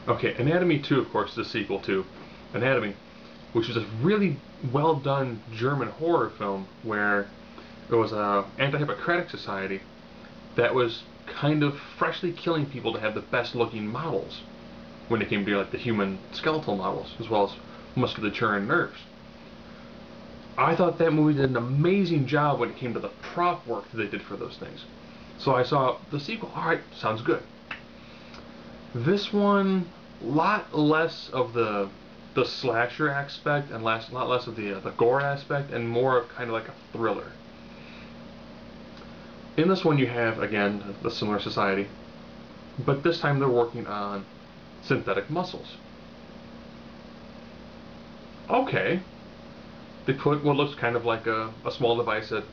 Okay, Anatomy 2, of course, is a sequel to Anatomy, which is a really well done German horror film where there was a anti-Hippocratic society that was kind of freshly killing people to have the best looking models when it came to like the human skeletal models as well as musculature and nerves. I thought that movie did an amazing job when it came to the prop work that they did for those things. So I saw the sequel. All right, sounds good. This one, lot less of the slasher aspect and lot less of the gore aspect and more of kind of like a thriller. In this one, you have again the similar society, but this time they're working on synthetic muscles. Okay, they put what looks kind of like a small device in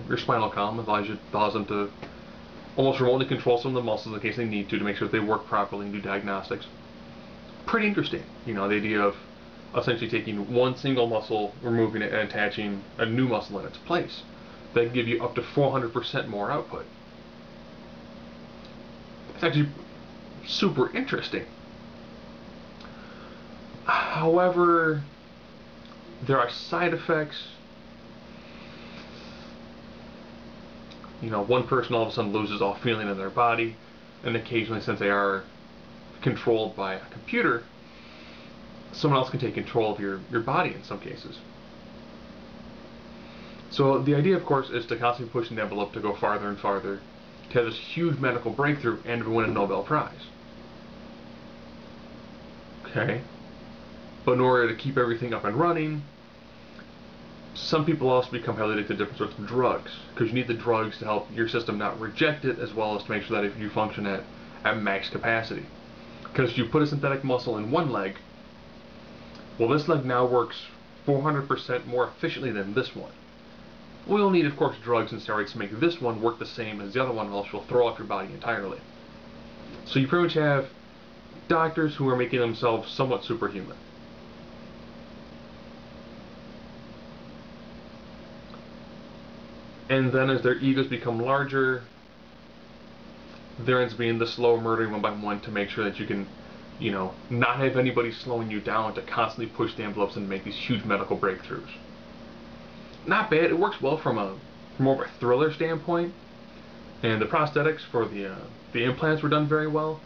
your spinal column, allows them to almost remotely control some of the muscles in case they need to make sure that they work properly and do diagnostics. Pretty interesting, you know, the idea of essentially taking one single muscle, removing it, and attaching a new muscle in its place. That can give you up to 400% more output. It's actually super interesting. However, there are side effects. You know, one person all of a sudden loses all feeling in their body, and occasionally, since they are controlled by a computer, someone else can take control of your body in some cases. So the idea, of course, is to constantly push the envelope to go farther and farther, to have this huge medical breakthrough and to win a Nobel Prize. Okay. But in order to keep everything up and running, some people also become heavily addicted to different sorts of drugs, because you need the drugs to help your system not reject it, as well as to make sure that if you function at max capacity. Because if you put a synthetic muscle in one leg, well, this leg now works 400% more efficiently than this one. We'll need, of course, drugs and steroids to make this one work the same as the other one, or else you'll throw off your body entirely. So you pretty much have doctors who are making themselves somewhat superhuman. And then as their egos become larger, there ends up being the slow murdering one by one to make sure that you can, you know, not have anybody slowing you down to constantly push the envelopes and make these huge medical breakthroughs. Not bad. It works well from more of a thriller standpoint, and the prosthetics for the implants were done very well.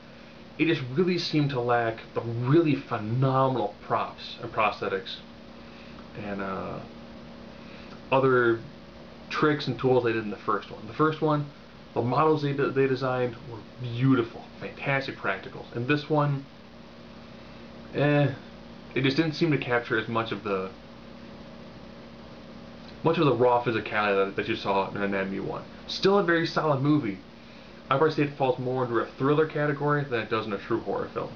It just really seemed to lack the really phenomenal props and prosthetics and other tricks and tools they did in the first one. The first one, the models they designed were beautiful, fantastic practicals. And this one, it just didn't seem to capture as much of the raw physicality that you saw in Anatomy 1. Still a very solid movie. I'd probably say it falls more into a thriller category than it does in a true horror film.